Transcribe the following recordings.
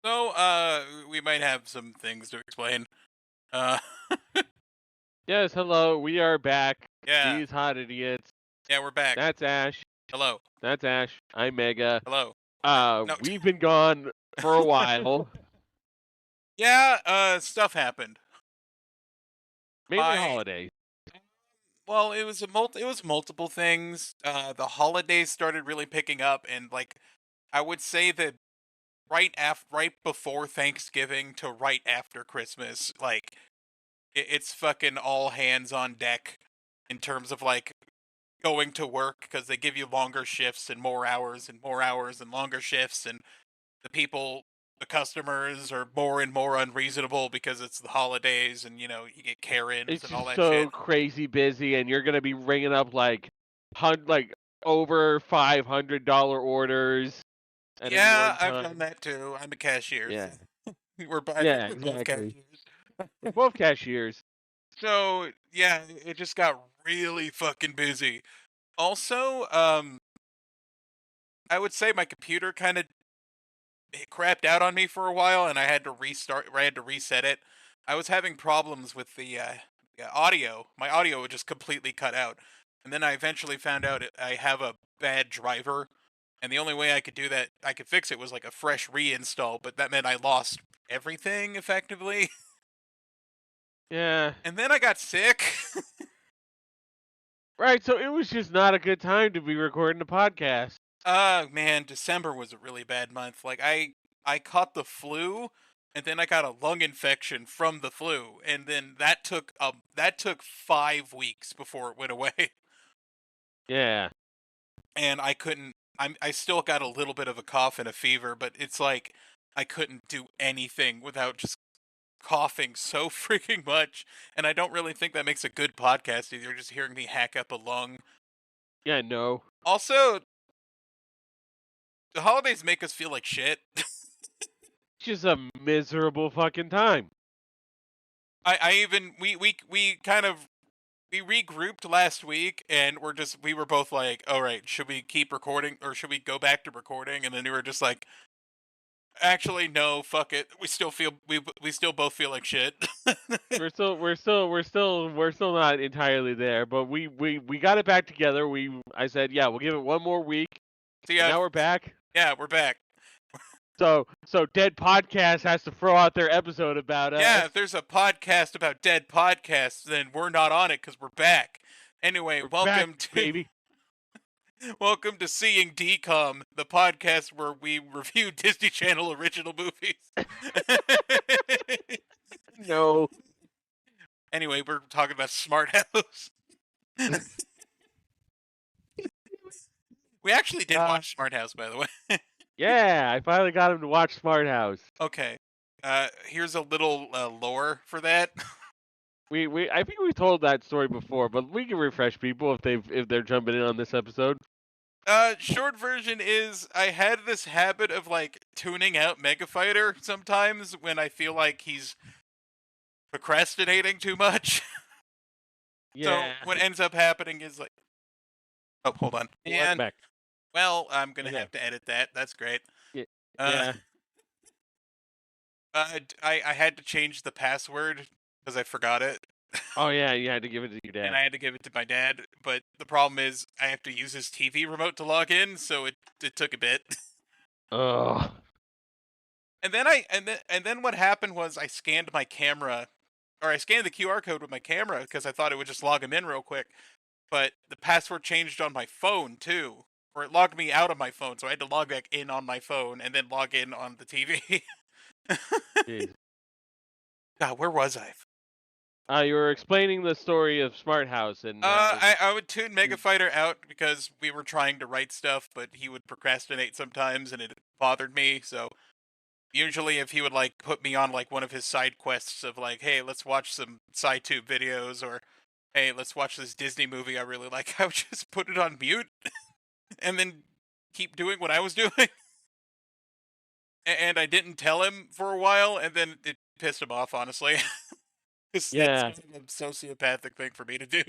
So, we might have some things to explain. Uh, Yes, hello. We are back. yeah, These hot idiots. yeah, we're back. That's Ash. Hello, That's Ash. I'm Mega. hello. No, We've been gone for a while. yeah, stuff happened. Mainly I holidays. well, it was multiple things. The holidays started really picking up, and like I would say that right before Thanksgiving to right after Christmas, like it's fucking all hands on deck in terms of like going to work because they give you longer shifts and more hours and longer shifts, and the customers are more and more unreasonable because it's the holidays, and you get Karens It's and all just that shit. so crazy busy, and you're gonna be ringing up like over $500 orders at any Yeah, one I've done time. that too. I'm a cashier. Yeah. I think Yeah, we're both exactly. cashiers. We're both cashiers. So yeah, it just got really fucking busy. Also, I would say my computer kind of it crapped out on me for a while, and I had to restart. I had to reset it. I was having problems with the audio. My audio would just completely cut out, and then I eventually found out I have a bad driver, and the only way I could do that, I could fix it, was like a fresh reinstall. But that meant I lost everything effectively, Yeah. and then I got sick. Right, so it was just not a good time to be recording a podcast. Man, December was a really bad month. Like I caught the flu, and then I got a lung infection from the flu, and then that took 5 weeks before it went away. Yeah. And I still got a little bit of a cough and a fever, but it's like I couldn't do anything without just coughing so freaking much. And I don't really think that makes a good podcast either, just hearing me hack up a lung. Yeah, no. Also, the holidays make us feel like shit. Just a miserable fucking time. I even we kind of we regrouped last week, and we were both like, all right, should we keep recording or should we go back to recording? And then we were just like, actually no, fuck it, we still both feel like shit. We're still not entirely there, but we got it back together. I said, yeah, we'll give it one more week, So and yeah, now we're back. we're back. So Dead Podcast has to throw out their episode about Yeah, us. if there's a podcast about dead podcasts, then we're not on it because we're back. Anyway, We're back, welcome to baby. welcome to Seeing Decom, the podcast where we review Disney Channel original movies. No. Anyway, we're talking about Smart House. We actually did Uh, watch Smart House, by the way. yeah, I finally got him to watch Smart House. Okay. Here's a little lore for that. I think we told that story before, but we can refresh people if they're jumping in on this episode. Short version is I had this habit of like tuning out Mega Fighter sometimes when I feel like he's procrastinating too much. So Yeah. what ends up happening is like, oh, hold on. Welcome And back. well, I'm gonna Okay. have to edit that. That's great. Yeah. Uh, Yeah. I had to change the password because I forgot it, Oh yeah, you had to give it to your and dad. I had to give it to my dad. But the problem is I have to use his TV remote to log in, so it took a bit. Ugh. And then what happened was I scanned my camera, or I scanned the QR code with my camera because I thought it would just log him in real quick. But the password changed on my phone too, or it logged me out of my phone, so I had to log back in on my phone and then log in on the TV. Jeez. God, where was I? You were explaining the story of Smart House and how I would tune Mega you. Fighter out because we were trying to write stuff, but he would procrastinate sometimes, and it bothered me. So usually, if he would like put me on like one of his side quests of like, hey, let's watch some SciTube videos, or hey, let's watch this Disney movie I really like, I would just put it on mute and then keep doing what I was doing. And I didn't tell him for a while, and then it pissed him off, honestly. 'Cause that's Yeah. kind of a sociopathic thing for me to do.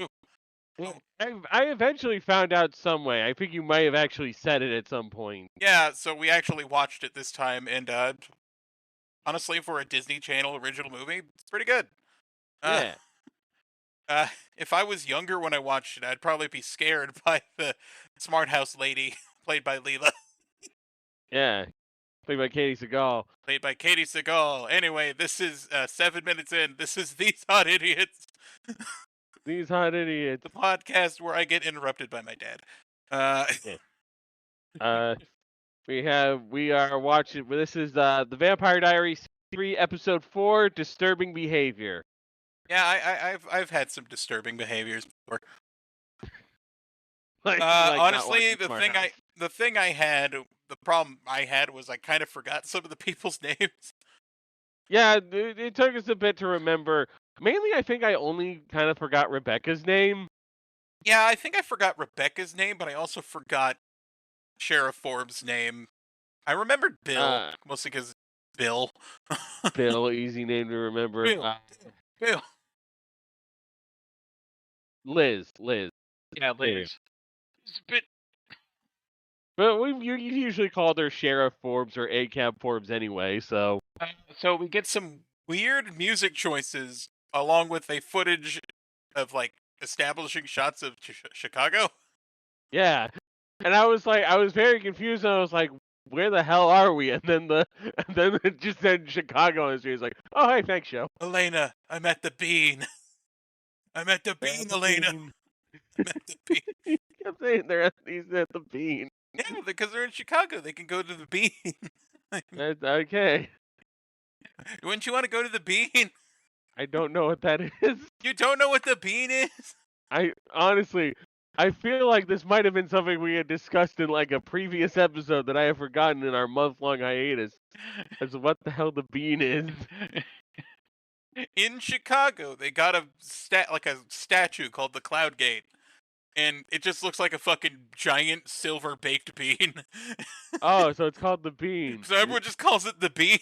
Well, I eventually found out some way. I think you might have actually said it at some point. Yeah, so we actually watched it this time, and honestly, for a Disney Channel original movie, it's pretty good. Uh, Yeah, uh, if I was younger when I watched it, I'd probably be scared by the smart house lady played by Leela, yeah. Played by Katie Seagal. played by Katie Seagal. Anyway, this is 7 minutes in. This is These Hot Idiots, These hot idiots. the podcast where I get interrupted by my dad. Uh, Yeah. Uh, we are watching. This is the Vampire Diaries S3 Episode 4, Disturbing Behavior. yeah, I've had some disturbing behaviors before. Like not Honestly, watching Smart House. the problem I had was I kind of forgot some of the people's names. Yeah, it took us a bit to remember. Mainly, I think I only kind of forgot Rebecca's name. Yeah, I think I forgot Rebecca's name, but I also forgot Sheriff Forbes' name. I remembered Bill, Uh, mostly because Bill. Bill, easy name to remember. Bill. Bill. Liz. Yeah, Yeah. Liz. It's a bit. But you usually called her Sheriff Forbes or ACAB Forbes anyway, so. So we get some weird music choices along with a footage of like establishing shots of Chicago. Yeah. And I was very confused, and I was like, where the hell are we? And then and then it just said Chicago, and it's like, oh, hey, thanks, show. Elena, I'm at the Bean. I'm at the Bean, Elena. I'm at the Bean. He kept saying he's at the Bean. Yeah, because they're in Chicago. They can go to the Bean. That's okay. Wouldn't you want to go to the Bean? I don't know what that is. You don't know what the Bean is? I honestly, I feel like this might have been something we had discussed in like a previous episode that I have forgotten in our month-long hiatus. As to what the hell the Bean is. In Chicago, they got a statue called the Cloud Gate, and it just looks like a fucking giant silver baked bean. Oh, so it's called the Bean. So everyone just calls it the Bean.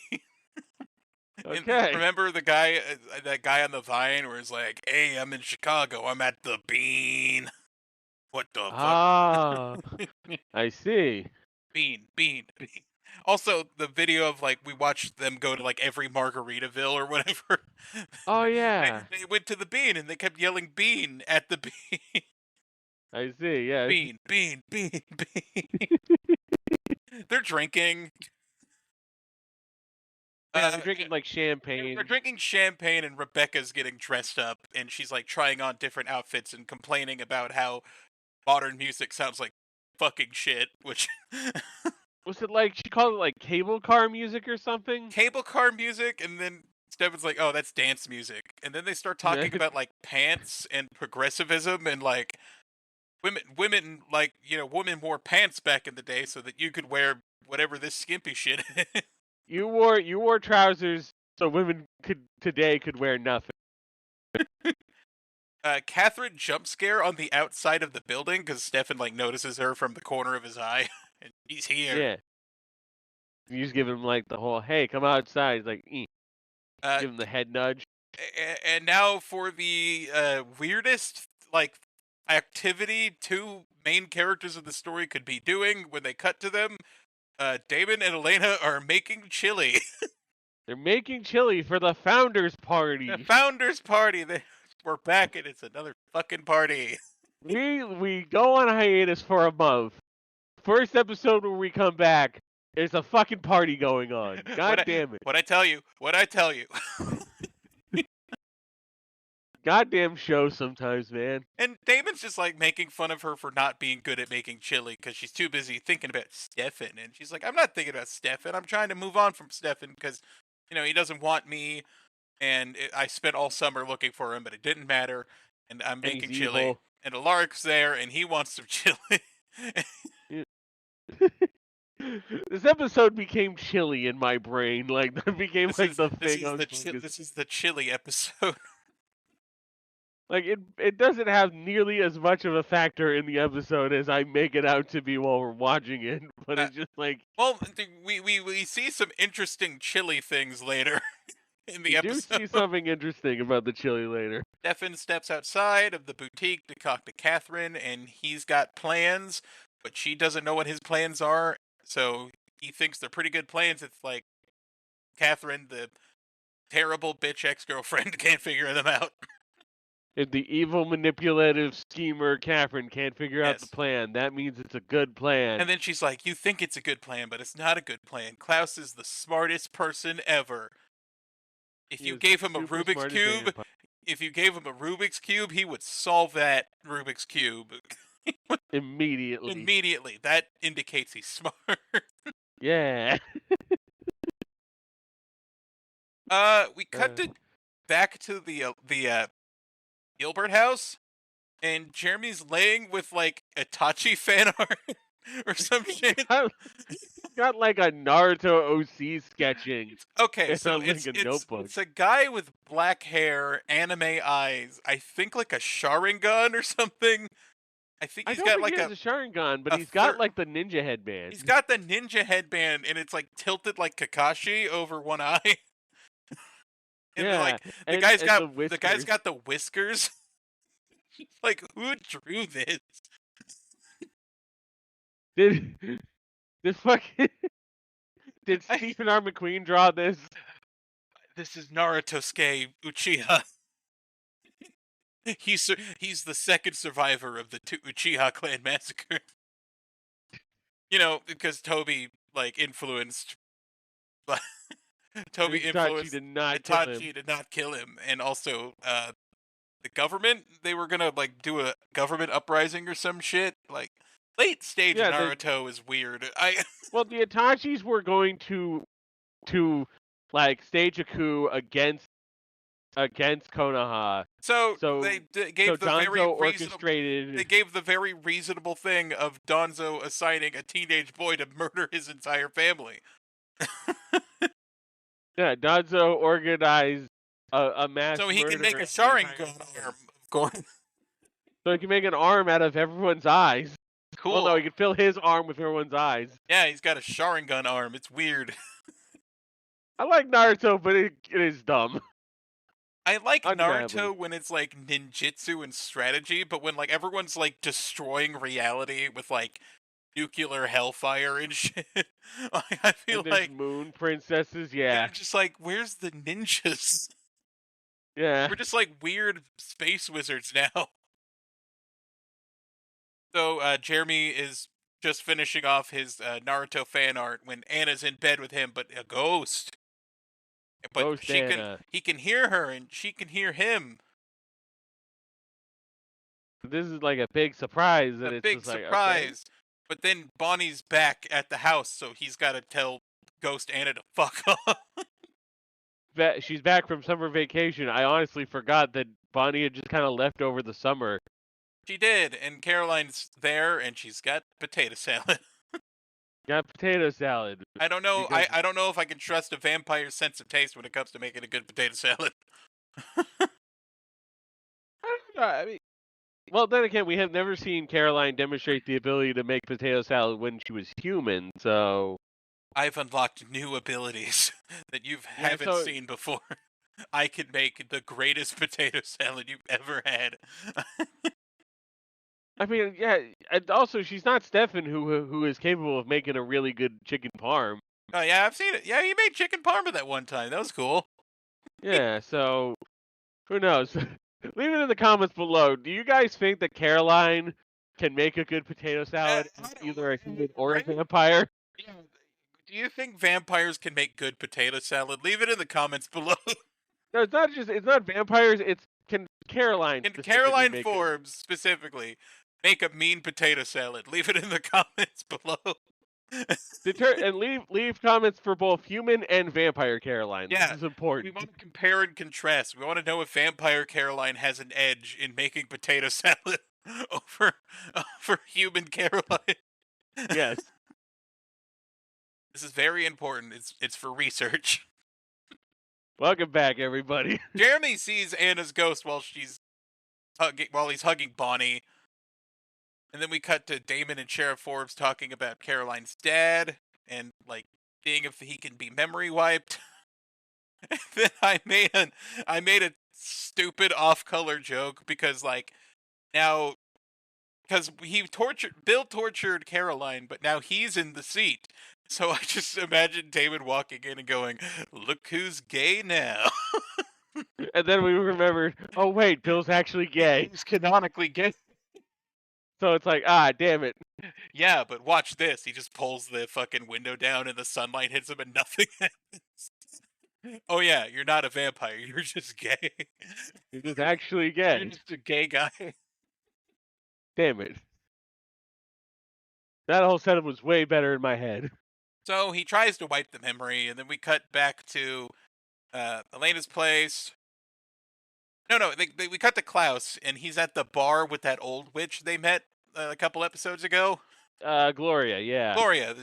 And Okay. remember the guy, that guy on the Vine, where he's like, "Hey, I'm in Chicago. I'm at the Bean." What the Ah, fuck? I see. Bean. Also, the video of like we watched them go to like every Margaritaville or whatever. Oh they, yeah, they went to the Bean and they kept yelling "Bean" at the Bean. I see. Yeah. Bean. They're drinking. Yeah, they're drinking like They're champagne. drinking champagne, and Rebecca's getting dressed up, and she's like trying on different outfits and complaining about how modern music sounds like fucking shit. Which Was it like she called it like cable car music or something? cable car music, and then Stefan's like, "Oh, that's dance music," and then they start talking about like pants and progressivism and like women like women wore pants back in the day so that you could wear whatever this skimpy shit is. You wore trousers so women could wear nothing. Catherine jump scare on the outside of the building because Stefan like notices her from the corner of his eye, and he's here. Yeah. You just give him like the whole hey, come outside. He's like, Uh, give him the head nudge. and now for the weirdest like activity two main characters of the story could be doing when they cut to them. Damon and Elena are making chili. They're making chili for the founders party. The founders party. We're back and it's another fucking party. We go on hiatus for a month. First episode where we come back, there's a fucking party going on. God damn it. What I tell you. Goddamn show sometimes, man. And Damon's just like making fun of her for not being good at making chili because she's too busy thinking about Stefan. And she's like, "I'm not thinking about Stefan. I'm trying to move on from Stefan because, he doesn't want me. And I spent all summer looking for him, but it didn't matter. And I'm And making he's chili. evil. And Alaric's there, and he wants some chili." This episode became chilly in my brain. Like that became the thing. This is the chili episode. Like it doesn't have nearly as much of a factor in the episode as I make it out to be while we're watching it, but it's just like Well, we see some interesting chili things later in the you episode. do see something interesting about the chili later. Stefan steps outside of the boutique to talk to Catherine, and he's got plans, but she doesn't know what his plans are. So he thinks they're pretty good plans. It's like Catherine, the terrible bitch ex-girlfriend, can't figure them out. If the evil manipulative schemer Catherine can't figure out the Yes. plan, that means it's a good plan. And then she's like, you think it's a good plan, but it's not a good plan. Klaus is the smartest person ever. If He you is gave him a super Rubik's smart as Cube, vampire. he would solve that Rubik's Cube Immediately. immediately. That indicates he's smart. Yeah. We cut to back to the Gilbert house, and Jeremy's laying with like Itachi fan art or some shit. Got like a Naruto OC sketching Okay, in a, so like a notebook. it's a guy with black hair, anime eyes. I think like a Sharingan or something. I think I he's don't got think he like has a Sharingan, but a he's got third. like the ninja headband. He's got the ninja headband, and it's like tilted like Kakashi over one eye. And they're Yeah, like and the the guy's whiskers. got the whiskers. Like who drew this? Did this fucking did I, Stephen R. McQueen draw this? this is Narutosuke Uchiha. He's the second survivor of the Uchiha clan massacre. You know, because Toby like influenced Toby Itachi influenced did not kill him. Itachi to not kill him, and also the government. They were gonna like do a government uprising or some shit. Like late stage Yeah, Naruto is weird. well, the Itachis were going to like stage a coup against Konoha. So So they gave the very Danzo reasonable. They orchestrated. gave the very reasonable thing of Donzo assigning a teenage boy to murder his entire family. Yeah, Danzo organized a mass So he can murder make a of the entire Sharingan family. arm, of course. So he can make an arm out of everyone's eyes. Cool. Well, no, he can fill his arm with everyone's eyes. Yeah, he's got a Sharingan arm. It's weird. I like Naruto, but it is dumb. I like Undeniably. Naruto when it's like ninjutsu and strategy, but when like everyone's like destroying reality with like nuclear hellfire and shit, I feel And there's like moon princesses, yeah. I'm just like, where's the ninjas? Yeah. We're just like weird space wizards now. So Jeremy is just finishing off his Naruto fan art when Anna's in bed with him, but a ghost. But Ghost Anna. he can hear her and she can hear him. This is like a big surprise, and A it's big just like, okay. surprise. But then Bonnie's back at the house, so he's got to tell Ghost Anna to fuck off. She's back from summer vacation. I honestly forgot that Bonnie had just kind of left over the summer. She did, and Caroline's there, and she's got potato salad. Got potato salad. I don't know. Because- I don't know if I can trust a vampire's sense of taste when it comes to making a good potato salad. I mean, well, then again, we have never seen Caroline demonstrate the ability to make potato salad when she was human, so... I've unlocked new abilities that you haven't seen before. I can make the greatest potato salad you've ever had. I mean, yeah, and also she's not Stefan, who is capable of making a really good chicken parm. Oh yeah, I've seen it. Yeah, he made chicken parma that one time. That was cool. Yeah, so who knows? Leave it in the comments below. Do you guys think that Caroline can make a good potato salad as either a human or a vampire? Yeah. Do you think vampires can make good potato salad? Leave it in the comments below. No, it's not vampires, it's can Caroline Can specifically Caroline make Forbes specifically make a mean potato salad? Leave it in the comments below. and leave comments for both human and vampire Caroline. Yeah, this is important. We want to compare and contrast. We want to know if vampire Caroline has an edge in making potato salad over human Caroline. Yes. This is very important. It's for research. Welcome back, everybody. Jeremy sees Anna's ghost while he's hugging Bonnie. And then we cut to Damon and Sheriff Forbes talking about Caroline's dad and like seeing if he can be memory wiped. And then I made a stupid off-color joke because like now because Bill tortured Caroline, but now he's in the seat. So I just imagine David walking in and going, "Look who's gay now." And then we remembered, oh wait, Bill's actually gay. He's canonically gay. So it's like, ah, damn it. Yeah, but watch this. He just pulls the fucking window down and the sunlight hits him and nothing happens. Oh yeah, you're not a vampire. You're just gay. You're just actually You're gay. just a gay guy. Damn it. That whole setup was way better in my head. So he tries to wipe the memory, and then we cut back to Elena's place. No, we cut to Klaus, and he's at the bar with that old witch they met a couple episodes ago. Gloria, yeah. Gloria.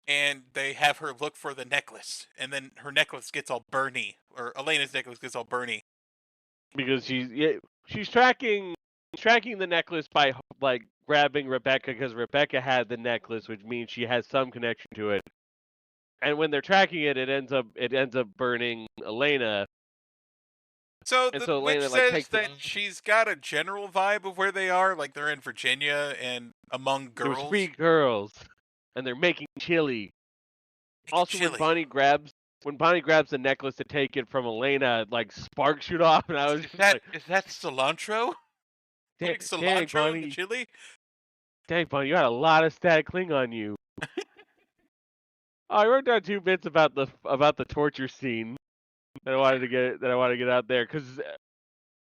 And they have her look for the necklace, and then her necklace gets all burny, or Elena's necklace gets all burny. Because she's tracking the necklace by like grabbing Rebecca, because Rebecca had the necklace, which means she has some connection to it. And when they're tracking it, it ends up burning Elena. So And the so witch Elena like says takes that she's got a general vibe of where they are, like they're in Virginia and among There was girls. 3 girls, and they're making chili. Also, chili. when Bonnie grabs the necklace to take it from Elena, like sparks shoot off, and I was just like, Is that cilantro? Putting dang, cilantro Bonnie, in the chili? dang, Bonnie, you got a lot of static cling on you. I wrote down 2 bits about the torture scene that I wanted to get out there, because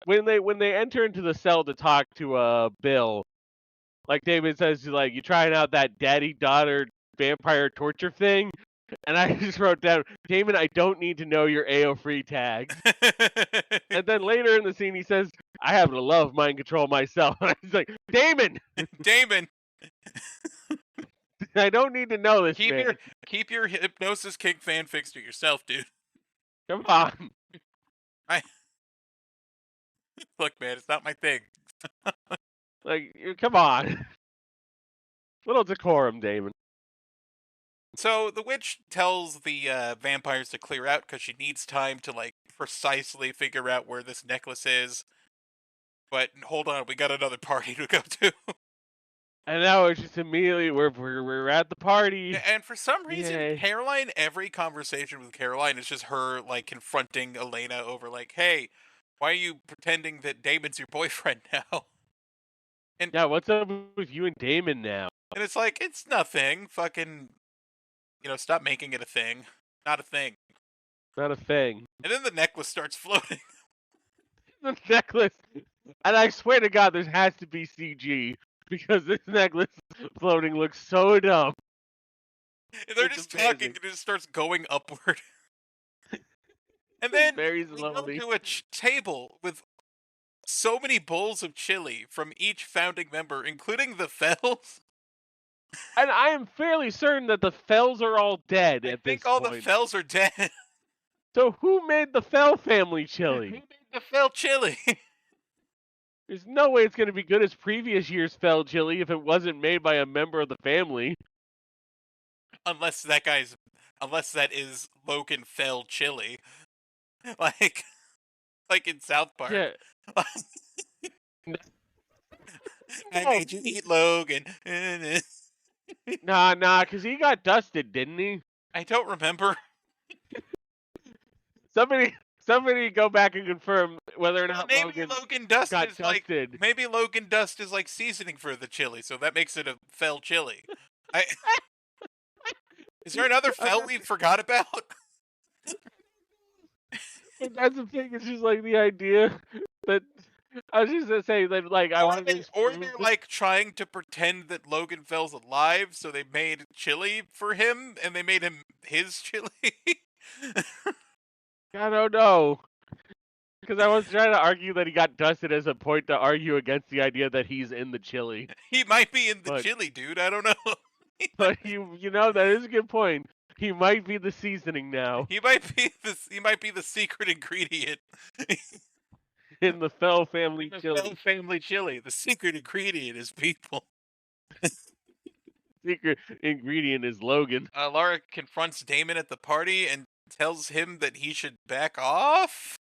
when they enter into the cell to talk to Bill, like David says, like, you trying out that daddy-daughter vampire torture thing, and I just wrote down, Damon, I don't need to know your AO free tag. And then later in the scene, he says, I happen to love mind control myself. And he's like, Damon, Damon, I don't need to know this, man. keep your hypnosis kick fanfics to yourself, dude. Come on. Look, man, it's not my thing. Like, come on. Little decorum, Damon. So the witch tells the vampires to clear out because she needs time to like precisely figure out where this necklace is. But hold on, we got another party to go to. And now it's just immediately we're at the party. And for some reason, Yay. Caroline, every conversation with Caroline is just her like confronting Elena over like, "Hey, why are you pretending that Damon's your boyfriend now?" And Yeah, what's up with you and Damon now? and it's like, it's nothing. Fucking, stop making it a thing. Not a thing. Not a thing. And then the necklace starts floating. The necklace. And I swear to God, there has to be CG, because this necklace floating looks so dumb. And they're It's just amazing. talking, and it just starts going upward. And then Very we go slowly. to a table with so many bowls of chili from each founding member, including the Fells. And I am fairly certain that the Fells are all dead I at think this all point. the Fells are dead. So who made the Fell family Who chili? made the Fell chili? There's no way it's going to be good as previous year's Fell chili if it wasn't made by a member of the family. Unless that is Logan Fell chili. Like in South Park. Yeah. I made you eat Logan. Nah, because he got dusted, didn't he? I don't remember. Somebody go back and confirm whether or not Maybe Logan Dust got is dusted. maybe Logan Dust is like seasoning for the chili, so that makes it a Fell chili. Is there another Fell we forgot about? But that's the thing. It's just like the idea that I was just gonna say that, like, I wanted to. Or they're like trying to pretend that Logan Fell's alive, so they made chili for him, and they made him his chili. I don't know. Because I was trying to argue that he got dusted as a point to argue against the idea that he's in the chili. He might be in the chili, dude. I don't know. But you know, that is a good point. He might be the seasoning now. He might be the secret ingredient in the Fell family chili. Fell family chili. The secret ingredient is people. Secret ingredient is Logan. Laura confronts Damon at the party and tells him that he should back off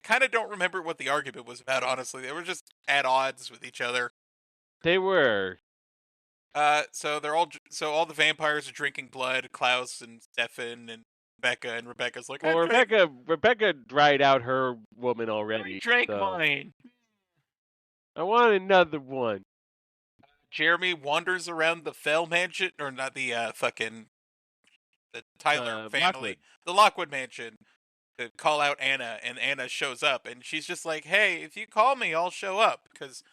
kind of don't remember what the argument was about, honestly. They were just at odds with each other. They were. So all the vampires are drinking blood. Klaus and Stefan and Rebecca's like, I Well, drank, Rebecca dried out her woman I already, drank so mine. I want another one. Jeremy wanders around the Fell mansion, or not the fucking the Tyler family, Lockwood. the Lockwood mansion, to call out Anna, and Anna shows up, and she's just like, "Hey, if you call me, I'll show up because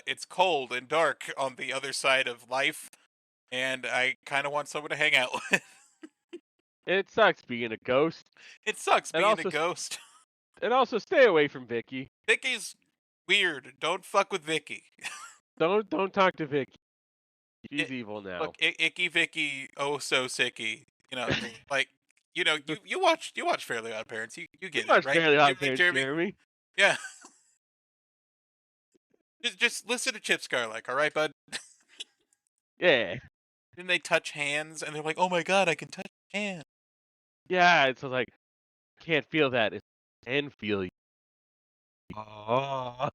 it's cold and dark on the other side of life, and I kind of want someone to hang out with." It sucks being a ghost. It sucks And being a also, ghost. and also stay away from Vicky. Vicky's weird. Don't fuck with Vicky. Don't talk to Vicky. She's It, evil now. look, Icky Vicky, oh so sicky. You know, like you watch Fairly Odd Parents. You You get it, watch right? Fairly You Odd get it, Parents, Jeremy? Jeremy. Yeah. Just listen to Chip Scarlick, all right, bud? Yeah. Then they touch hands, and they're like, "Oh my god, I can touch hands." Yeah, it's like, can't feel that. It's can feel you. Oh.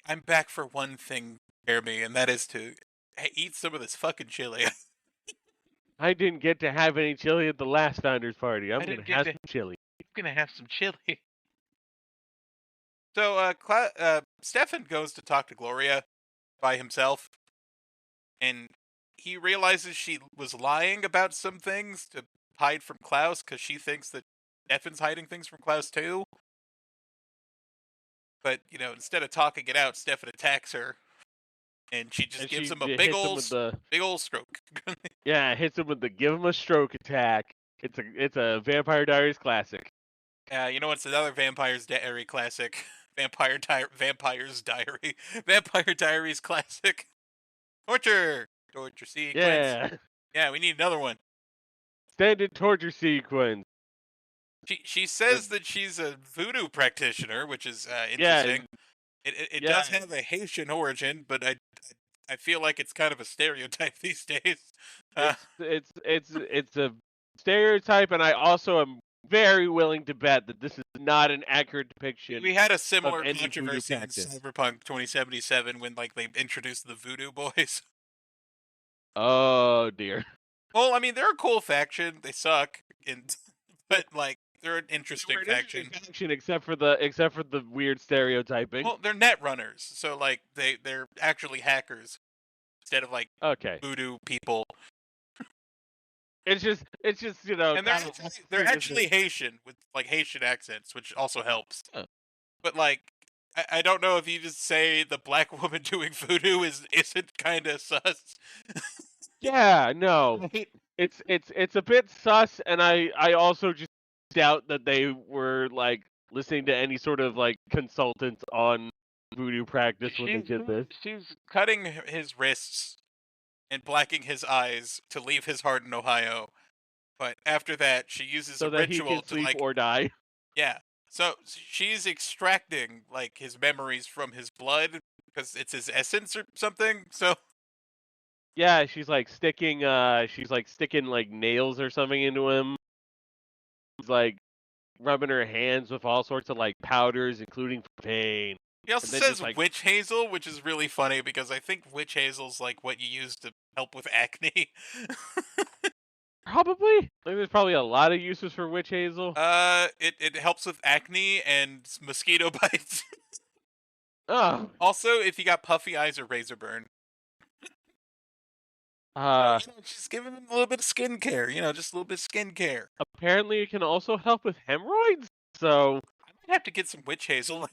I'm back for one thing, Jeremy, and that is to eat some of this fucking chili. I didn't get to have any chili at the last founders party. I'm I gonna didn't get have to. some chili. I'm gonna have some chili. So, Stefan goes to talk to Gloria by himself, and he realizes she was lying about some things to hide from Klaus because she thinks that Stefan's hiding things from Klaus too. But instead of talking it out, Stefan attacks her, and she just And gives she him a hits him with the big old stroke. hits him with the give him a stroke attack. It's a Vampire Diaries classic. You know what's another Vampire's Diary classic? Vampire's Diary. Vampire Diaries classic. Torture sequence. Yeah. Yeah, we need another one. Standard torture sequence. She says that she's a voodoo practitioner, which is Yeah, interesting. It yeah. does have a Haitian origin, but I feel like it's kind of a stereotype these days. It's a stereotype, and I also am very willing to bet that this is not an accurate depiction We had a of similar any voodoo controversy in practice. Cyberpunk 2077 when they introduced the voodoo boys. Oh dear. Well, I mean, they're a cool faction. They suck, but they're an They interesting were an faction. interesting faction, except for the weird stereotyping. Well, they're net runners, so they're actually hackers instead of Okay. voodoo people. It's just And they're actually Haitian with Haitian accents, which also helps. Huh. But I don't know if you just say the black woman doing voodoo isn't kind of sus. Yeah, no. It's a bit sus, and I also just doubt that they were listening to any sort of consultants on voodoo practice when they did this. She's cutting his wrists and blacking his eyes to leave his heart in Ohio. But after that, she uses So a that he ritual can sleep to or die. yeah. So she's extracting his memories from his blood because it's his essence or something. So Yeah, she's sticking nails or something into him. She's rubbing her hands with all sorts of powders, including pain. he also And then says just witch hazel, which is really funny because I think witch hazel's what you use to help with acne. Probably. There's probably a lot of uses for witch hazel. It helps with acne and mosquito bites. Oh. Also, if you got puffy eyes or razor burn. Just giving them a little bit of skincare. Just a little bit of skincare. Apparently it can also help with hemorrhoids. So I might have to get some witch hazel.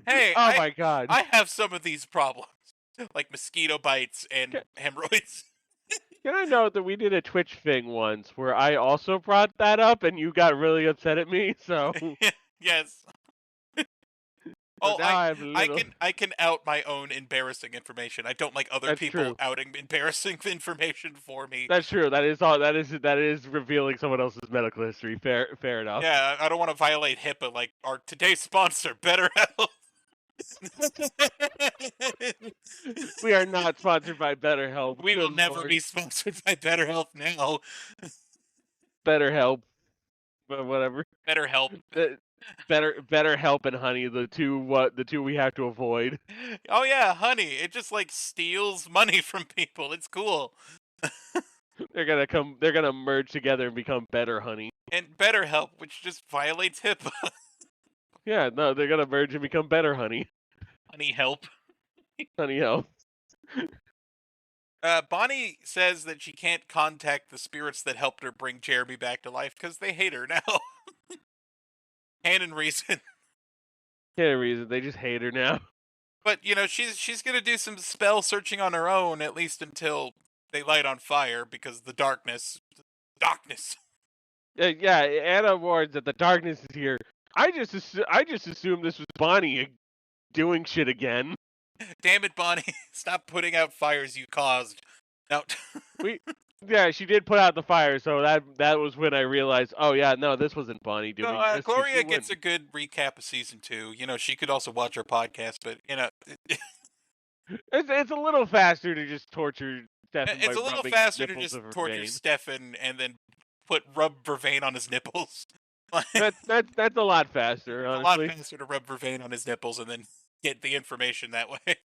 Hey, oh my god. I have some of these problems, like mosquito bites and hemorrhoids. Can I note that we did a Twitch thing once where I also brought that up and you got really upset at me? So yes. So now I have a little... I can out my own embarrassing information. I don't like other That's people true. outing embarrassing information for me. That's true. That is all. That is revealing someone else's medical history. Fair enough. Yeah, I don't want to violate HIPAA like our today's sponsor, BetterHelp. We are not sponsored by BetterHelp. We will Good never Lord. be sponsored by BetterHelp now. BetterHelp. but whatever. Better help. Better help and honey, the two we have to avoid. Oh yeah, honey. It just like steals money from people. It's cool. They're gonna merge together and become better honey. And better help, which just violates HIPAA. Yeah, no, they're gonna merge and become better honey. Honey help. Honey help. Bonnie says that she can't contact the spirits that helped her bring Jeremy back to life because they hate her now. Canon reason. Yeah, reason they just hate her now. But she's gonna do some spell searching on her own, at least until they light on fire because the darkness. Darkness. Yeah, Anna warns that the darkness is here. I just assumed this was Bonnie doing shit again. Damn it, Bonnie! Stop putting out fires you caused. Now, Yeah, she did put out the fire, so that was when I realized, oh yeah, no, this wasn't Bonnie doing this. Gloria gets a good recap of season 2. She could also watch our podcast, but It's a little faster to just torture Stefan it's by a little rubbing faster to nipples just of her torture vein. Stefan and then rub Vervain on his nipples. That's a lot faster, honestly. A lot faster to rub Vervain on his nipples and then get the information that way.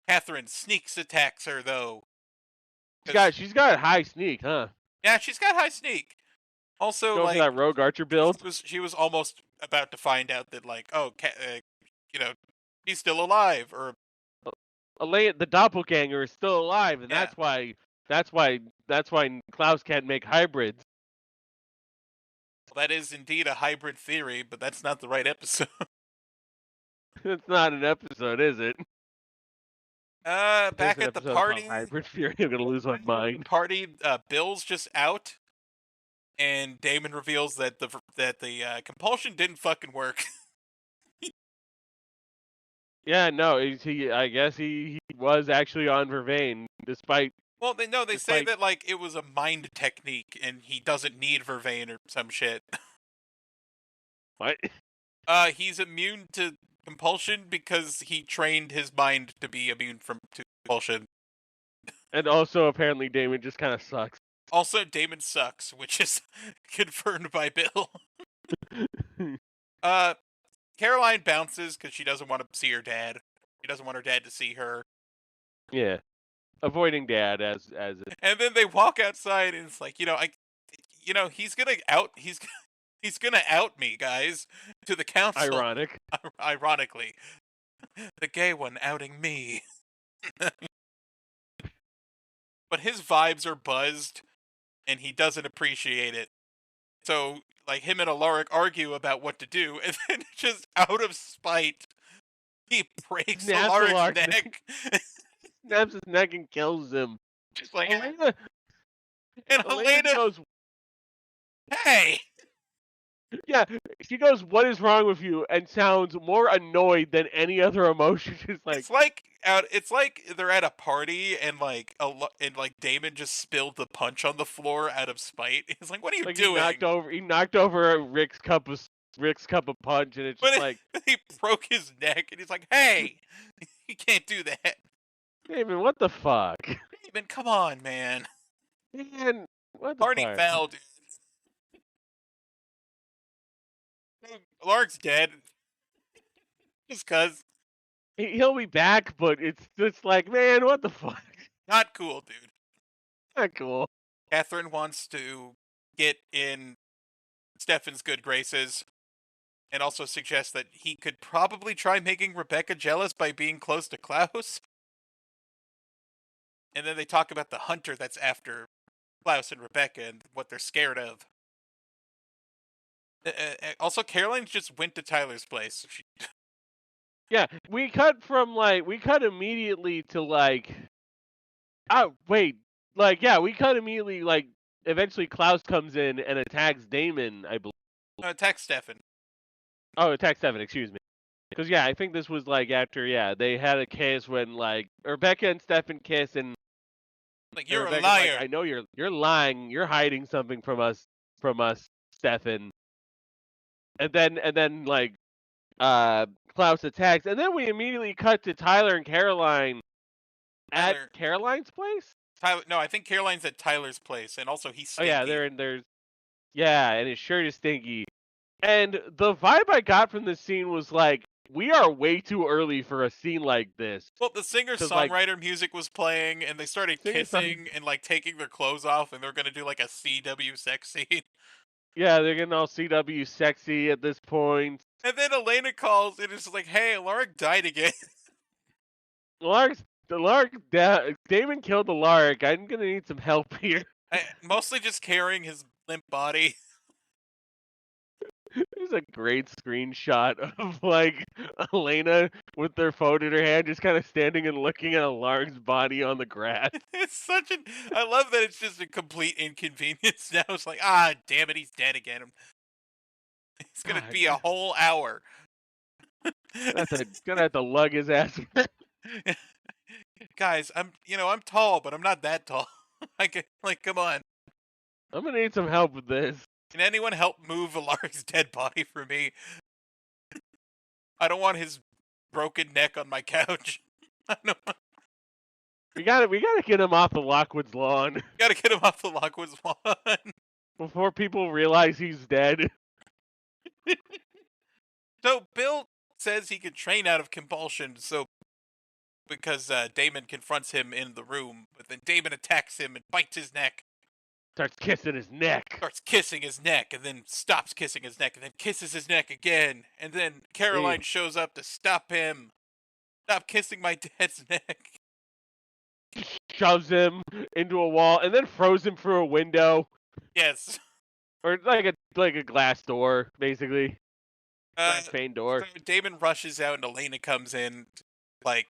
Catherine sneaks attacks her though. She's got high sneak, huh? Yeah, she's got high sneak. Also, going for that rogue archer build. She was almost about to find out that he's still alive, or Elaine, the doppelganger, is still alive, and Yeah. that's why Klaus can't make hybrids. Well, that is indeed a hybrid theory, but that's not the right episode. It's not an episode, is it? Back at the party. Hybrid theory. I'm gonna lose my mind. Party. Bill's just out, and Damon reveals that the compulsion didn't fucking work. Yeah, no, I guess he was actually on Vervain, despite. Well, they say that it was a mind technique, and he doesn't need Vervain or some shit. What? He's immune to compulsion because he trained his mind to be immune to compulsion. And also, apparently, Damon just kind of sucks. Also, Damon sucks, which is confirmed by Bill. Caroline bounces because she doesn't want to see her dad. She doesn't want her dad to see her. Yeah, avoiding dad as. And then they walk outside, and it's like, he's gonna out. He's gonna out me, guys, to the council. Ironic. Ironically, the gay one outing me. But his vibes are buzzed, and he doesn't appreciate it. So, him and Alaric argue about what to do, and then just out of spite, he breaks Alaric's neck. Snaps his neck and kills him. Just like Elena. And Elena goes, "Hey!" Yeah, she goes, "What is wrong with you?" and sounds more annoyed than any other emotion. It's like they're at a party and Damon just spilled the punch on the floor out of spite. He's like, "What are you doing?" He knocked over Rick's cup of punch, and it's just he broke his neck, and he's like, "Hey, you can't do that." Damon, what the fuck? Damon, come on, man. Man, what the Party fuck? foul, dude. Lark's dead. Just cuz. He'll be back, but it's just like, man, what the fuck? Not cool, dude. Not cool. Catherine wants to get in Stefan's good graces and also suggests that he could probably try making Rebecca jealous by being close to Klaus. And then they talk about the hunter that's after Klaus and Rebecca and what they're scared of. Also, Caroline just went to Tyler's place. Yeah, we cut immediately to oh wait, we cut immediately eventually Klaus comes in and attacks Damon, I believe. Attacks Stefan. Oh, attacks Stefan, excuse me. Because I think this was after they had a kiss when Rebecca and Stefan kiss and you're Rebecca's a liar. I know you're lying. You're hiding something from us, Stefan. And then Klaus attacks, and then we immediately cut to Tyler and Caroline at Caroline's place. No, I think Caroline's at Tyler's place, and also he's. Stinky. Oh yeah, they're in there's. Yeah, and his shirt is stinky. And the vibe I got from this scene was like, we are way too early for a scene like this. Well, the Cause like singer-songwriter music was playing, and they started singer song, kissing and, like, taking their clothes off, and they're gonna do, like, a CW sex scene. yeah, they're getting all CW sexy at this point. And then Elena calls and is like, "Hey, Lark died again." Damon killed the Lark. I'm gonna need some help here. Mostly just carrying his limp body. There's a great screenshot of like Elena with their phone in her hand, just kind of standing and looking at a Lark's body on the grass. It's such an. I love that it's just a complete inconvenience now. It's like, ah, damn it, he's dead again. It's gonna God, be a whole hour. gonna have to lug his ass. Guys, I'm tall, but I'm not that tall. Like, come on. I'm gonna need some help with this. Can anyone help move Alaric's dead body for me? I don't want his broken neck on my couch. I don't want. We gotta get him off the Lockwood's lawn Gotta get him off the Lockwood's lawn. before people realize he's dead. So Bill says he can train out of compulsion, because Damon confronts him in the room, but then Damon attacks him and bites his neck, Starts kissing his neck. starts kissing his neck, and then stops kissing his neck, and then kisses his neck again, and then Caroline shows up to stop him. Stop kissing my dad's neck. Shoves him into a wall and then throws him through a window Yes. or like a glass door, basically. Glass pane door. So Damon rushes out, and Elena comes in, to, like,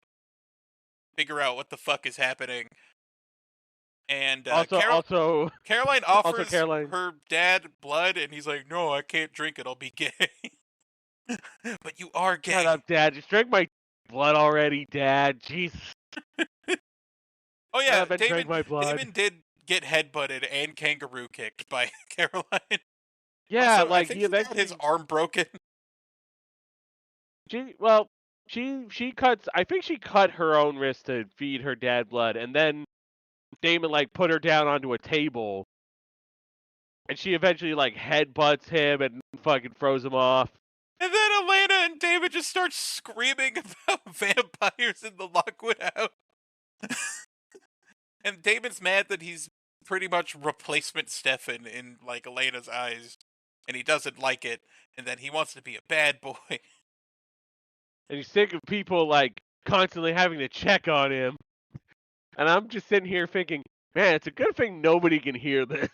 figure out what the fuck is happening. And Caroline offers Caroline. her dad blood, and he's like, "No, I can't drink it. I'll be gay." But you are gay. Shut up, Dad. Just drink my blood already, Dad. Jesus. Oh yeah, I've been drank my blood. Damon did get headbutted and kangaroo kicked by Caroline. Yeah, Also, like I think he he got eventually. his arm broken. She cuts. I think she cut her own wrist to feed her dad blood, and then Damon like put her down onto a table, and she eventually like headbutts him and fucking throws him off. And then Elena and David just start screaming about vampires in the Lockwood house. And Damon's mad that he's pretty much replacement Stefan in, like, Elena's eyes. And he doesn't like it. And then he wants to be a bad boy. And he's sick of people like constantly having to check on him. And I'm just sitting here thinking, man, it's a good thing nobody can hear this.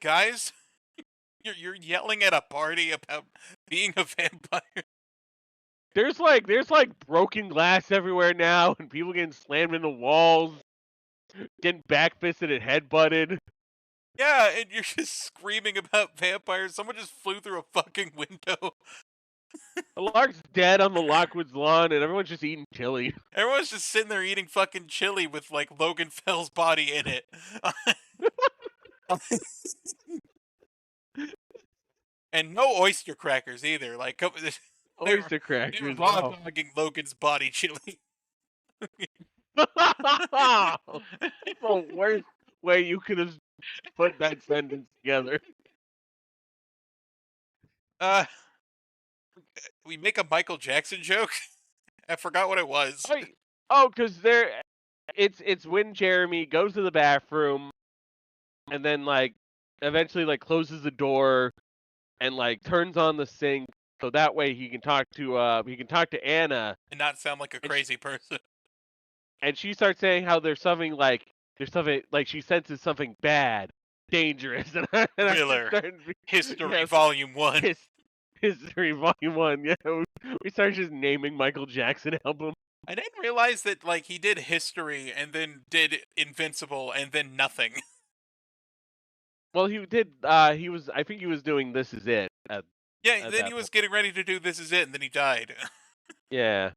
Guys, you're yelling at a party about being a vampire. There's like broken glass everywhere now, and people getting slammed into walls, getting backfisted and headbutted. Yeah, and you're just screaming about vampires. Someone just flew through a fucking window. A Lark's dead on the Lockwood's lawn, and everyone's just eating chili. Everyone's just sitting there eating fucking chili with, like, Logan Fell's body in it. And no oyster crackers either. Like, Oyster they were crackers. raw Wow. dogging Logan's body chili. The worst way you could have put that sentence together. We make a Michael Jackson joke. I forgot what it was. Because it's when Jeremy goes to the bathroom, and then like eventually like closes the door, and like turns on the sink so that way he can talk to Anna And not sound like a crazy person. and she starts saying how there's something like she senses something bad, dangerous, and Thriller. History yes, Volume 1. History Volume 1. Yeah, we started just naming Michael Jackson album. I didn't realize that, like, he did History and then did Invincible and then nothing. Well, he did. I think he was doing This Is It. Yeah, then he was getting ready to do This Is It, and then he died. Yeah.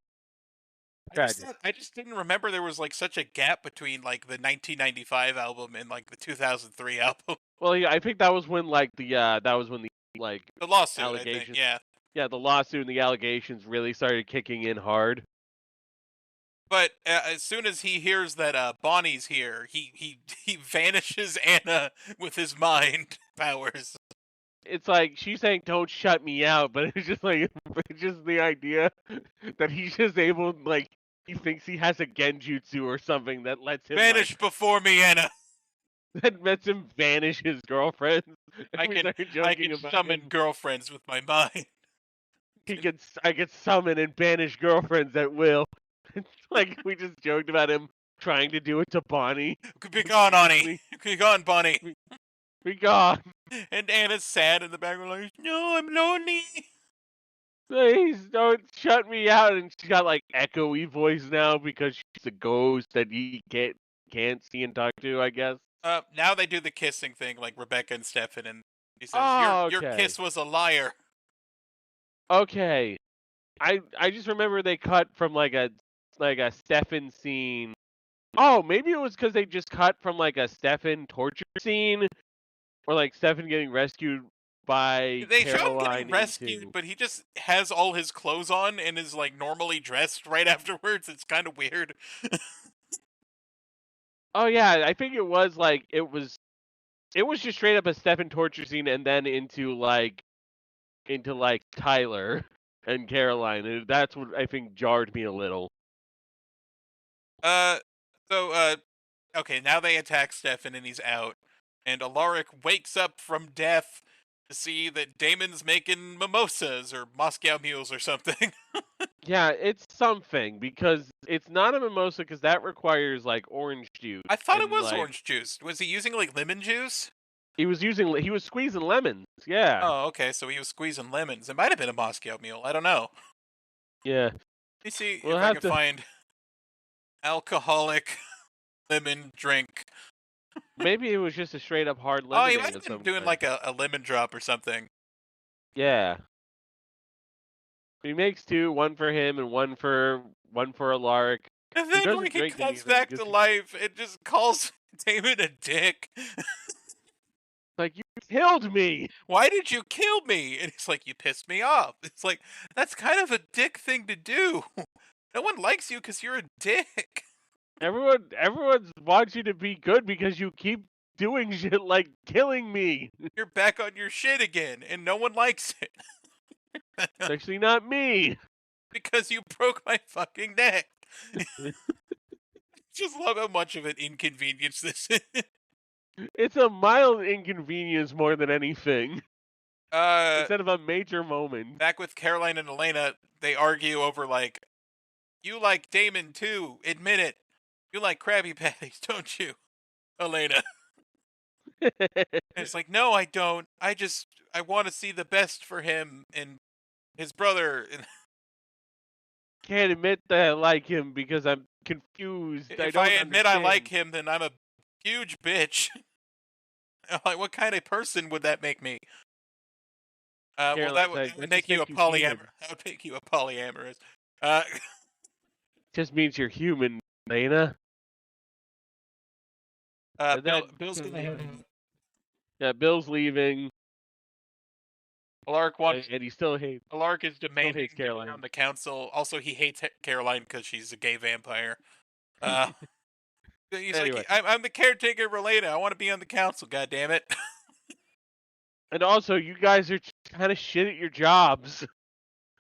I just didn't remember there was, like, such a gap between, like, the 1995 album and, like, the 2003 album. Well, yeah, I think that was when like the The lawsuit, allegations. I think, yeah. Yeah, the lawsuit and the allegations really started kicking in hard. But as soon as he hears that Bonnie's here, he vanishes Anna with his mind powers. It's like she's saying, "Don't shut me out," but it's just like it's just the idea that he's just able, like, he thinks he has a genjutsu or something that lets him Vanish like before me, Anna. that lets him vanish his girlfriends. And I we can started I joking can about summon him. girlfriends with my mind. I get summon and banish girlfriends at will. It's like we just joked about him trying to do it to Bonnie Be gone, Annie. repeatedly. Be gone, Bonnie. We got And Anna's sad in the background, like, no, I'm lonely. please don't shut me out. And she's got like echoey voice now because she's a ghost that he can't see and talk to, I guess. Now they do the kissing thing, like Rebecca and Stefan, and he says, Oh, your okay. kiss was a liar." Okay. I just remember they cut from like a Stefan scene. Oh, maybe it was because they just cut from like a Stefan torture scene or like Stefan getting rescued by They show him getting Caroline rescued, into. but he just has all his clothes on and is like normally dressed right afterwards. It's kind of weird. Oh yeah, I think it was just straight up a Stefan torture scene and then into like Tyler and Caroline. And that's what I think jarred me a little. Uh, so okay, now they attack Stefan and he's out, and Alaric wakes up from death to see that Damon's making mimosas or Moscow mules or something. Yeah, it's something because it's not a mimosa because that requires like orange juice I thought it and was like orange juice. Was he using like lemon juice? he was squeezing lemons. Yeah, Oh, okay, so he was squeezing lemons. It might have been a Moscow mule. I don't know. yeah. Let me see We'll if I have can to. find alcoholic lemon drink. Maybe it was just a straight up hard Oh, he lemonade must of have been some doing kind. like a lemon drop or something. Yeah. He makes two, one for him and one for Alaric, And who then when doesn't he drink any comes of it back to because life, it just calls Damon a dick. like you killed me. Why did you kill me? And he's like, you pissed me off. It's like, that's kind of a dick thing to do. No one likes you because you're a dick. Everyone wants you to be good because you keep doing shit like killing me. You're back on your shit again, and no one likes it. It's actually not me. Because you broke my fucking neck. Just love how much of an inconvenience this is. It's a mild inconvenience more than anything. Uh, Instead of a major moment. back with Caroline and Elena, they argue over like, you like Damon too. Admit it. You like Krabby Patties, don't you, Elena? And it's like, no, I don't. I want to see the best for him and his brother. And Can't admit that I like him because I'm confused. I if I don't admit I like understand. him, then I'm a huge bitch. Like, what kind of person would that make me? Well, Caroline's that like, would that make just you a makes you human. That would make you a polyamorous. Uh, Just means you're human, Lena. And then Bill's gonna head out. yeah, Bill's leaving, Alark wants. and he still hates Alark is demanding to be Caroline. on the council. Also, he hates Caroline because she's a gay vampire. Uh, he's Anyway, like, I'm the caretaker of Relena. I want to be on the council. God damn it. and also you guys are kind of shit at your jobs.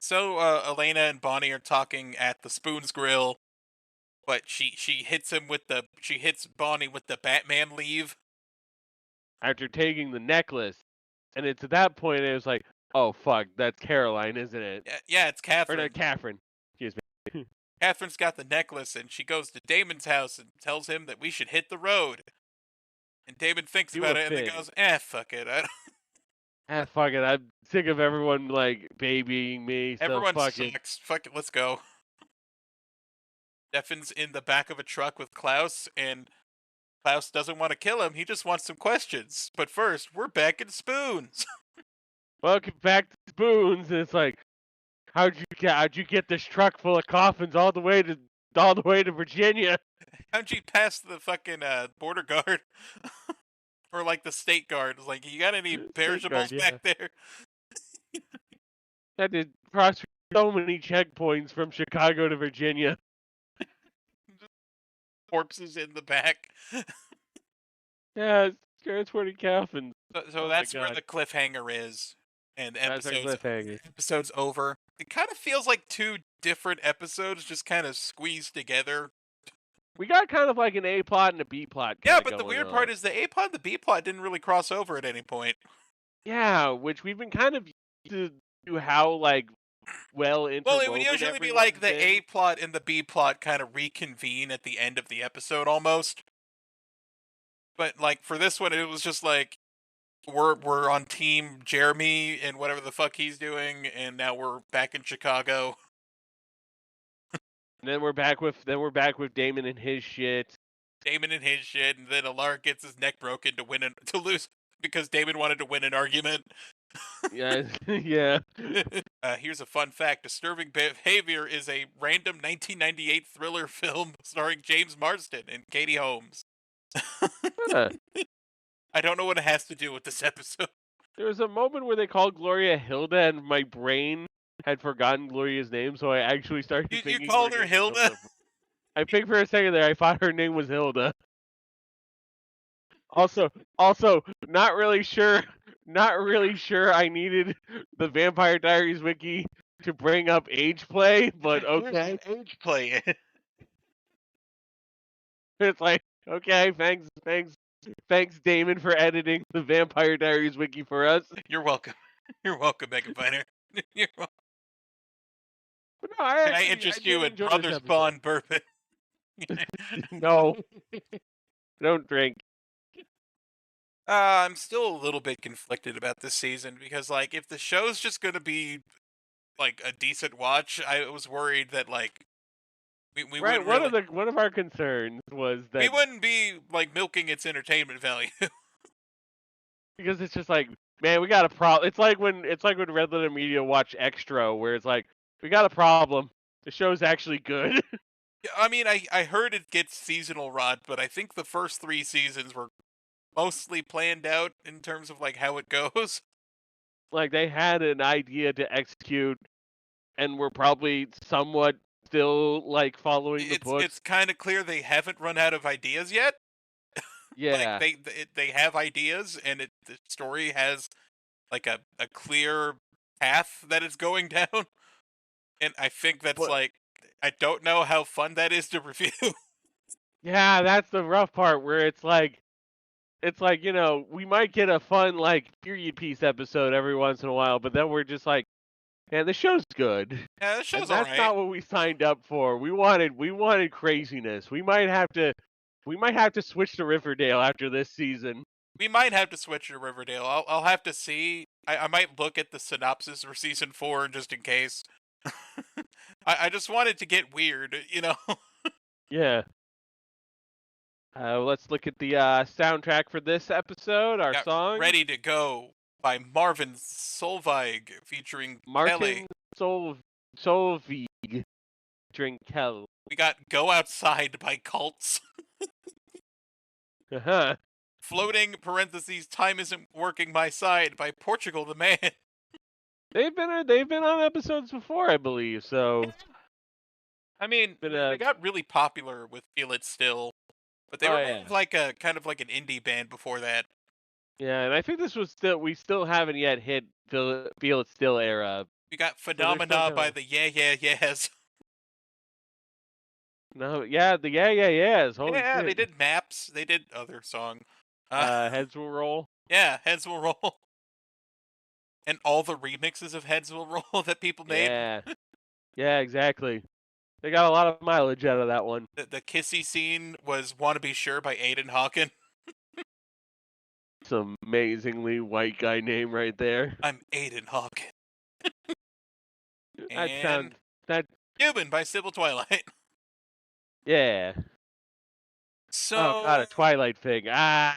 So Elena and Bonnie are talking at the Spoons Grill, but she hits she hits Bonnie with the Batman leave. After taking the necklace, and it's at that point it was like, oh fuck, that's Caroline, isn't it? Yeah, it's Or Catherine. not Catherine. Excuse me. Catherine's got the necklace, and she goes to Damon's house and tells him that we should hit the road. And Damon thinks Do a about it and then thing. goes, fuck it. Ah, fuck it. I'm sick of everyone like babying me, so Everyone fuck it. sucks. Fuck it, let's go. Stefan's in the back of a truck with Klaus, and Klaus doesn't want to kill him. He just wants some questions. But first, we're back in Spoons. Welcome back to Spoons, and it's like, how'd you get this truck full of coffins all the way to Virginia? How'd you pass the fucking border guard? Or like the state guard? It's like, you got any State guard, perishables yeah. back there? Had to cross so many checkpoints from Chicago to Virginia. corpses in the back. Yeah, it's transporting coffins. So Oh my that's where god. the cliffhanger is, and the That's our cliffhanger. episode's over. It kind of feels like two different episodes just kind of squeezed together. We got kind of like an A plot and a B plot Yeah, kind of but the going weird on. part is the A plot and the B plot didn't really cross over at any point. Yeah, which we've been kind of used to how like well Well, it would interwoven usually be like everyone's the A been. plot and the B plot kind of reconvene at the end of the episode almost. But like for this one, it was just like we're on team Jeremy and whatever the fuck he's doing, and now we're back in Chicago. And then we're back with Damon and his shit. Damon and his shit, and then Alar gets his neck broken to lose because Damon wanted to win an argument. Yeah, yeah. Here's a fun fact: Disturbing Behavior is a random 1998 thriller film starring James Marsden and Katie Holmes. Huh. I don't know what it has to do with this episode. There was a moment where they called Gloria Hilda, and my brain had forgotten Gloria's name, so I actually started You thinking her called her name was Hilda? Hilda. I think for a second there, I thought her name was Hilda. Also, not really sure I needed the Vampire Diaries wiki to bring up age play, but okay. Age play. It's like, okay, thanks, Damon, for editing the Vampire Diaries wiki for us. You're welcome. You're welcome, Megabyner. You're welcome. But no, Can I I interest did you in enjoy this Brothers episode. Bond bourbon? No, don't drink. I'm still a little bit conflicted about this season because, like, if the show's just gonna be like a decent watch, I was worried that like we Right, wouldn't really one of our concerns was we that wouldn't be like milking its entertainment value. because it's just like, man, we got a problem. It's like when Red Letter Media watch Extra, where it's like, we got a problem. The show's actually good. Yeah, I mean, I heard it gets seasonal rot, but I think the first 3 seasons were mostly planned out in terms of like how it goes. Like they had an idea to execute, and we're probably somewhat still like following the book. It's kind of clear they haven't run out of ideas yet. Like Yeah, they have ideas, and the story has like a clear path that it's going down. And I think that's but like I don't know how fun that is to review. yeah, that's the rough part where it's like we might get a fun like period piece episode every once in a while, but then we're just like, man, the show's good. Yeah, the And show's all that's right. not what we signed up for. We wanted craziness. We might have to switch to Riverdale after this season. We might have to switch to Riverdale. I'll have to see. I might look at the synopsis for season 4 just in case. I just wanted to get weird, you know. Yeah. Let's look at the soundtrack for this episode. Our Got song, Ready to Go by Marvin Solveig featuring Kelly. Martin Solveig, drink Kel. We got Go Outside by Cults. Uh-huh. Floating parentheses Time Isn't Working My Side by Portugal the Man. They've been on episodes before, I believe. So I mean, been they got really popular with Feel It Still, but they oh were more yeah. of like a kind of like an indie band before that. Yeah, and I think this was we still haven't yet hit Feel It Still era. We got So they're still Phenomena kind by of the Yeah Yeah Yeahs. no, yeah, the yeah, holy Yeah, they shit. did Maps. They did other song. Heads will roll. Yeah, Heads Will Roll. And all the remixes of Heads Will Roll that people made. Yeah, yeah, exactly. They got a lot of mileage out of that one. The kissy scene was Wanna Be Sure by Aiden Hawken. It's an amazingly white guy name right there. I'm Aiden Hawken. That And sounds that Cuban by Sybil Twilight. yeah. So Oh god, a Twilight thing. Ah.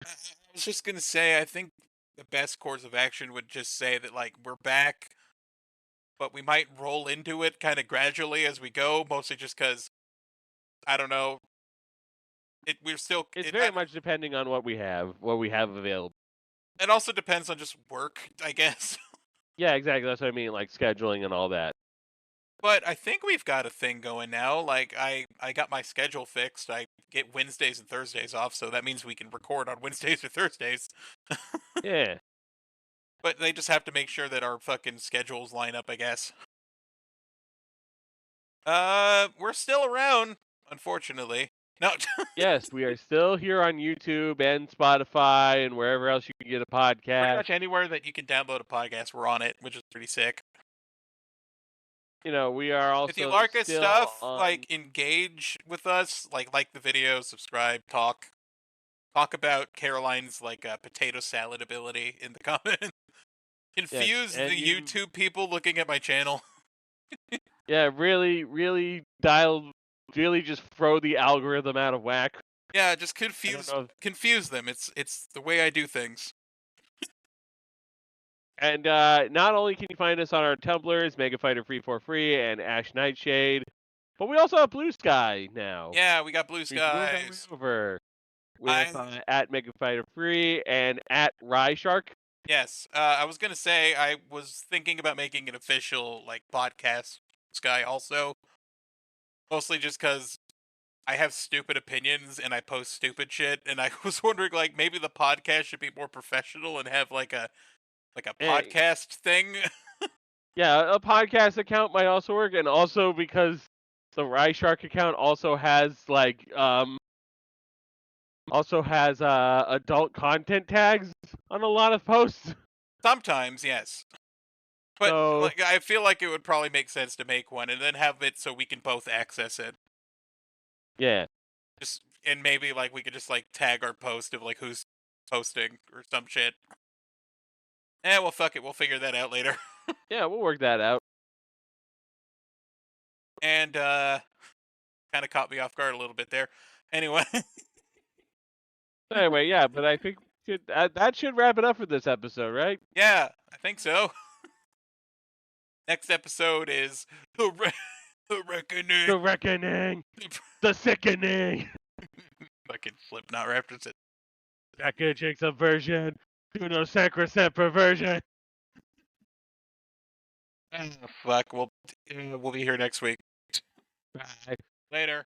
I was just gonna say, I think the best course of action would just say that like we're back, but we might roll into it kind of gradually as we go, mostly just because I don't know. We're still. It's very much depending on what we have available. It also depends on just work, I guess. Yeah, exactly. That's what I mean, like scheduling and all that. But I think we've got a thing going now. Like I got my schedule fixed. I get Wednesdays and Thursdays off, so that means we can record on Wednesdays or Thursdays. Yeah. But they just have to make sure that our fucking schedules line up, I guess. We're still around, unfortunately. No, Yes, we are still here on YouTube and Spotify and wherever else you can get a pretty podcast. much anywhere that you can download a podcast, we're on it, which is pretty sick. You know, we are If you also like our still stuff, on. like engage with us, like the video, subscribe, talk about Caroline's like potato salad ability in the comments. Yes, Confuse and the you, YouTube people looking at my channel. yeah, really really just throw the algorithm out of whack. Yeah, just I don't confuse know. confuse them. It's the way I do things. And not only can you find us on our Tumblrs, Mega Fighter Free for Free and Ash Nightshade, but we also have Blue Sky now. Yeah, we got blue You can move on skies. over with I at Mega Fighter Free and at Rye Shark. Yes, I was gonna say I was thinking about making an official like podcast Sky also, mostly just because I have stupid opinions and I post stupid shit, and I was wondering like maybe the podcast should be more professional and have like a And podcast thing. yeah, a podcast account might also work, and also because the Rye Shark account also has adult content tags on a lot of posts. Sometimes, yes, but So like I feel like it would probably make sense to make one and then have it so we can both access it. yeah, Just and maybe like we could just like tag our post of like who's posting or some shit. Well, fuck it, we'll figure that out later. yeah, we'll work that out. And kind of caught me off guard a little bit there. Anyway, Anyway, yeah, but I think that should wrap it up for this episode, right? yeah, I think so. Next episode is the reckoning. The reckoning, the sickening, Fucking Slipknot reference it. packaging subversion, do no sacrosanct perversion. Fuck, we'll be here next week. Bye. Later.